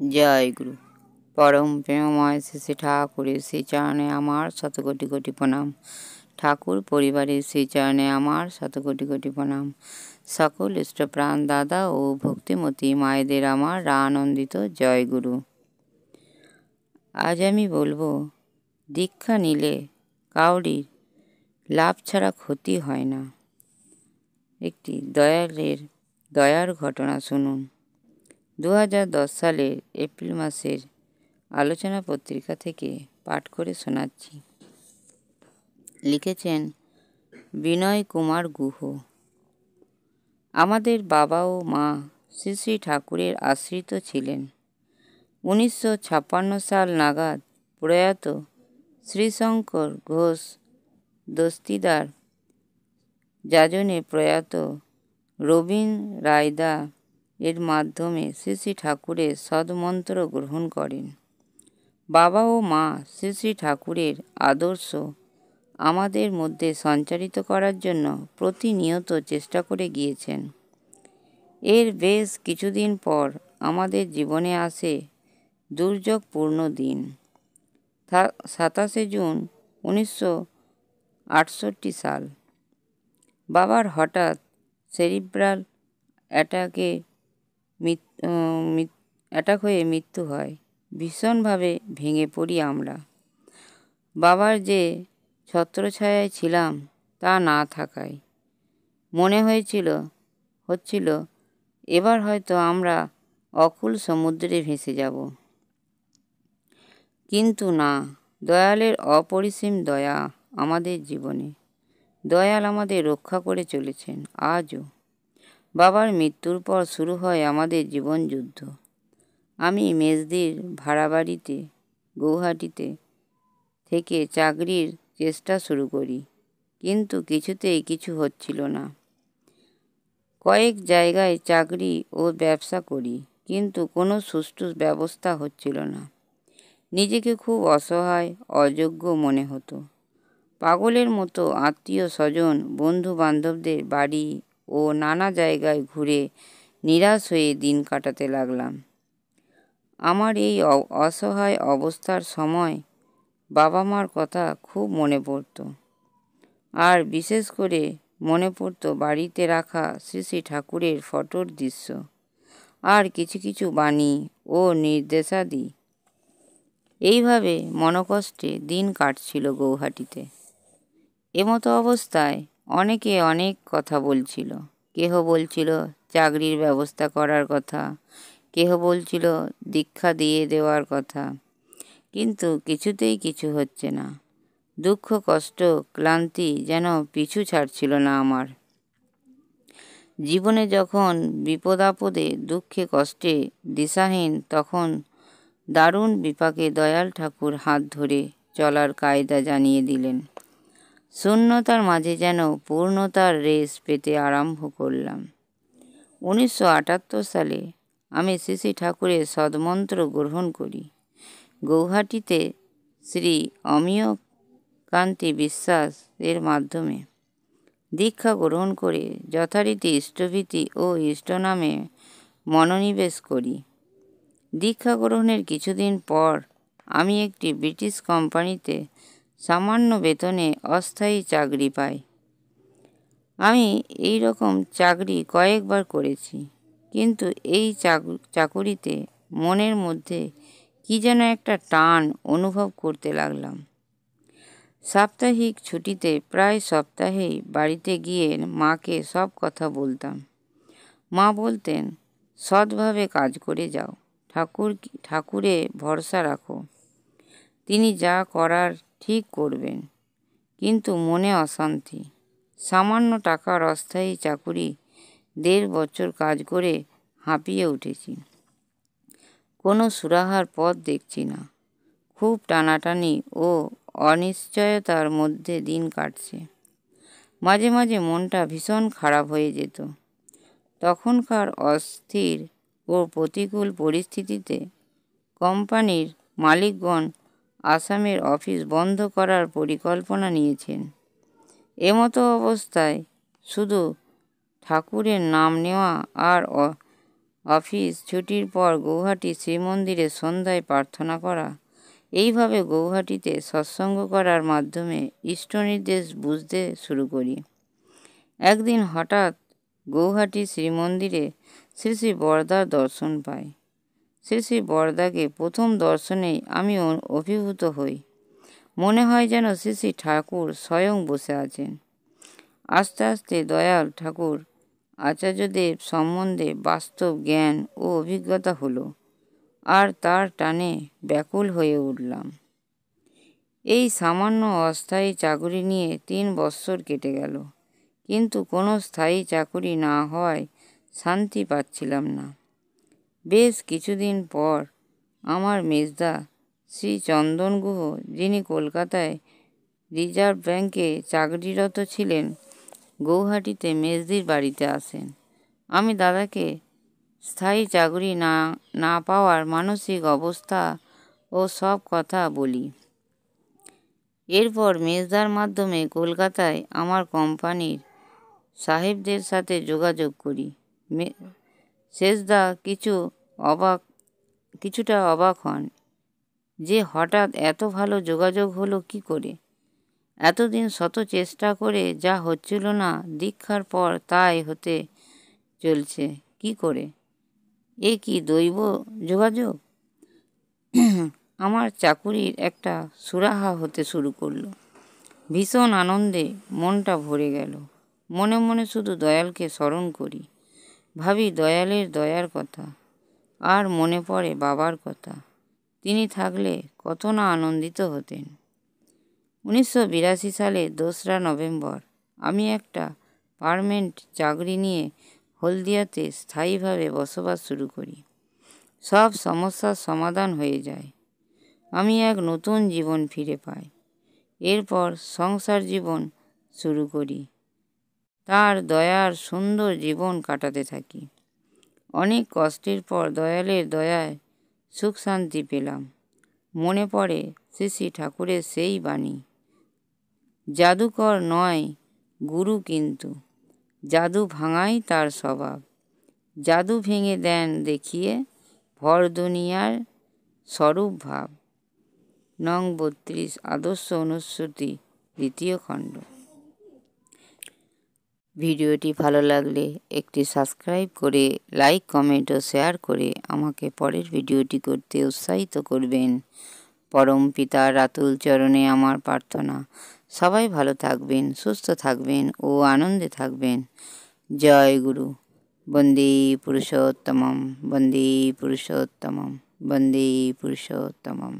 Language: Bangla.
জয় গুরু। পরম প্রেমময় শ্রী ঠাকুরের শ্রীচরণে আমার শত কোটি কোটি প্রণাম। ঠাকুর পরিবারের শ্রীচরণে আমার শত কোটি কোটি প্রণাম। সকল ইষ্টপ্রাণ দাদা ও ভক্তিমতী মায়েদের আমার আনন্দিত জয় গুরু। আজ আমি বলবো, দীক্ষা নিলে কাউরির লাভ ছাড়া ক্ষতি হয় না। একটি দয়ার ঘটনা শুনুন। 2010 সালের এপ্রিল মাসের আলোচনা পত্রিকা থেকে পাঠ করে শোনাচ্ছি। লিখেছেন বিনয় কুমার গুহ। আমাদের বাবা ও মা শ্রী শ্রী ঠাকুরের আশ্রিত ছিলেন। 1956 সাল নাগাদ প্রয়াত শ্রীশঙ্কর ঘোষ দস্তিদার যাজনে প্রয়াত রবীন রায়দা এর মাধ্যমে শ্রী শ্রী ঠাকুরের সদমন্ত্র গ্রহণ করেন। বাবা ও মা শ্রী শ্রী ঠাকুরের আদর্শ আমাদের মধ্যে সঞ্চারিত করার জন্য প্রতিনিয়ত চেষ্টা করে গিয়েছেন। এর বেশ কিছুদিন পর আমাদের জীবনে আসে দুর্যোগপূর্ণ দিন। 27 জুন 1968 সাল। বাবার হঠাৎ সেরিব্রাল অ্যাটাক হয়ে মৃত্যু হয়। ভীষণভাবে ভেঙে পড়ি আমরা। বাবার যে ছত্রছায়ায় ছিলাম তা না থাকায় মনে হচ্ছিল এবার হয়তো আমরা অকুল সমুদ্রে ভেসে যাব। কিন্তু না, দয়ালের অপরিসীম দয়া আমাদের জীবনে। দয়াল আমাদের রক্ষা করে চলেছেন আজও। বাবার মৃত্যুর পর শুরু হয় আমাদের জীবনযুদ্ধ। আমি মেজদির ভাড়া বাড়িতে গৌহাটিতে থেকে চাকরির চেষ্টা শুরু করি, কিন্তু কিছুতেই কিছু হচ্ছিল না। কয়েক জায়গায় চাকরি ও ব্যবসা করি, কিন্তু কোনো সুষ্ঠু ব্যবস্থা হচ্ছিল না। নিজেকে খুব অসহায়, অযোগ্য মনে হতো। পাগলের মতো আত্মীয় স্বজন, বন্ধু বান্ধবদের বাড়ি ও নানা জায়গায় ঘুরে নিরাশ হয়ে দিন কাটাতে লাগলাম। আমার এই অসহায় অবস্থার সময় বাবা মার কথা খুব মনে পড়ত। আর বিশেষ করে মনে পড়ত বাড়িতে রাখা শ্রী শ্রী ঠাকুরের ফটোর দৃশ্য আর কিছু কিছু বাণী ও নির্দেশাদি। এইভাবে মনকষ্টে দিন কাটছিল গৌহাটিতে। এমতো অবস্থায় অনেকে অনেক কথা বলছিল। কেহ বলছিল চাকরির ব্যবস্থা করার কথা, কেহ বলছিল দীক্ষা দিয়ে দেওয়ার কথা, কিন্তু কিছুতেই কিছু হচ্ছে না। দুঃখ, কষ্ট, ক্লান্তি যেন পিছু ছাড়ছিল না আমার। জীবনে যখন বিপদ আপদে, দুঃখে কষ্টে দিশাহীন, তখন দারুণ বিপাকে দয়াল ঠাকুর হাত ধরে চলার কায়দা জানিয়ে দিলেন। শূন্যতার মাঝে যেন পূর্ণতার রেশ পেতে আরম্ভ করলাম। 1978 সালে আমি শ্রী শ্রী ঠাকুরের সদমন্ত্র গ্রহণ করি। গৌহাটিতে শ্রী অমিয় কান্তি বিশ্বাস এর মাধ্যমে দীক্ষা গ্রহণ করে যথারীতি ইষ্টভীতি ও ইষ্টনামে মনোনিবেশ করি। দীক্ষা গ্রহণের কিছুদিন পর আমি একটি ব্রিটিশ কোম্পানিতে সামান্য বেতনে অস্থায়ী চাকরি পাই। আমি এই রকম চাকরি কয়েকবার করেছি, কিন্তু এই চাকুরিতে মনের মধ্যে কি যেন একটা টান অনুভব করতে লাগলাম। সাপ্তাহিক ছুটিতে প্রায় সপ্তাহেই বাড়িতে গিয়ে মাকে সব কথা বলতাম। মা বলতেন, সৎভাবে কাজ করে যাও, ঠাকুরে ভরসা রাখো, তিনি যা করার ঠিক করবেন। কিন্তু মনে অশান্তি। সামান্য টাকার অস্থায়ী চাকুরি 1.5 বছর কাজ করে হাঁপিয়ে উঠেছি। কোনো সুরাহার পথ দেখছি না। খুব টানাটানি ও অনিশ্চয়তার মধ্যে দিন কাটছে। মাঝে মাঝে মনটা ভীষণ খারাপ হয়ে যেত। তখনকার অস্থির ও প্রতিকূল পরিস্থিতিতে কোম্পানির মালিকগণ আসামের অফিস বন্ধ করার পরিকল্পনা নিয়েছেন। এমতো অবস্থায় শুধু ঠাকুরের নাম নেওয়া আর অফিস ছুটির পর গৌহাটি শ্রীমন্দিরে সন্ধ্যায় প্রার্থনা করা, এইভাবে গৌহাটিতে সৎসঙ্গ করার মাধ্যমে ইষ্টনির্দেশ বুঝতে শুরু করি। একদিন হঠাৎ গৌহাটি শ্রীমন্দিরে শ্রী শ্রী বরদার দর্শন পাই। শ্রী শ্রী বরদাকে প্রথম দর্শনেই আমি অভিভূত হই। মনে হয় যেন শ্রী শ্রী ঠাকুর স্বয়ং বসে আছেন। আস্তে আস্তে দয়াল ঠাকুর আচার্যদেব সম্বন্ধে বাস্তব জ্ঞান ও অভিজ্ঞতা হলো, আর তার টানে ব্যাকুল হয়ে উঠলাম। এই সামান্য অস্থায়ী চাকুরি নিয়ে 3 বৎসর কেটে গেল, কিন্তু কোনো স্থায়ী চাকুরি না হওয়ায় শান্তি পাচ্ছিলাম না। বেশ কিছুদিন পর আমার মেজদা শ্রী চন্দন গুহ, যিনি কলকাতায় রিজার্ভ ব্যাংকে চাকরিরত ছিলেন, গৌহাটিতে মেজদির বাড়িতে আসেন। আমি দাদাকে স্থায়ী চাকরি না পাওয়ার মানসিক অবস্থা ও সব কথা বলি। এরপর মেজদার মাধ্যমে কলকাতায় আমার কোম্পানির সাহেবদের সাথে যোগাযোগ করি। শেষদা কিছুটা অবাক হন যে হঠাৎ এত ভালো যোগাযোগ হলো কি করে। এতদিন শত চেষ্টা করে যা হচ্ছিল না, দীক্ষার পর তাই হতে চলছে কি করে? এ কি দৈব যোগাযোগ? আমার চাকুরির একটা সুরাহা হতে শুরু করলো। ভীষণ আনন্দে মনটা ভরে গেল। মনে মনে শুধু দয়ালকে স্মরণ করি, ভাবি দয়ালের দয়ার কথা, আর মনে পড়ে বাবার কথা। তিনি থাকলে কত না আনন্দিত হতেন। 1982 সালে 2রা নভেম্বর আমি একটা পার্মানেন্ট চাকরি নিয়ে হলদিয়াতে স্থায়ীভাবে বসবাস শুরু করি। সব সমস্যার সমাধান হয়ে যায়। আমি এক নতুন জীবন ফিরে পাই। এরপর সংসার জীবন শুরু করি। তার দয়ার সুন্দর জীবন কাটাতে থাকি। অনেক কষ্টের পর দয়ালের দয়ায় সুখ শান্তি পেলাম। মনে পড়ে শ্রী শ্রী ঠাকুরের সেই বাণী, জাদুকর নয় গুরু, কিন্তু জাদু ভাঙাই তার স্বভাব। জাদু ভেঙে দেন দেখিয়ে ভর দুনিয়ার স্বরূপ ভাব। নং 32 আদর্শ অনুশ্রুতি 2য় খণ্ড। ভিডিওটি ভালো লাগলে একটি সাবস্ক্রাইব করে লাইক, কমেন্ট ও শেয়ার করে আমাকে পরের ভিডিওটি করতে উৎসাহিত করবেন। পরম পিতা রাতুল চরণে আমার প্রার্থনা, সবাই ভালো থাকবেন, সুস্থ থাকবেন ও আনন্দে থাকবেন। জয় গুরু। বন্দে পুরুষোত্তমম, বন্দে পুরুষোত্তমম, বন্দে পুরুষোত্তমম।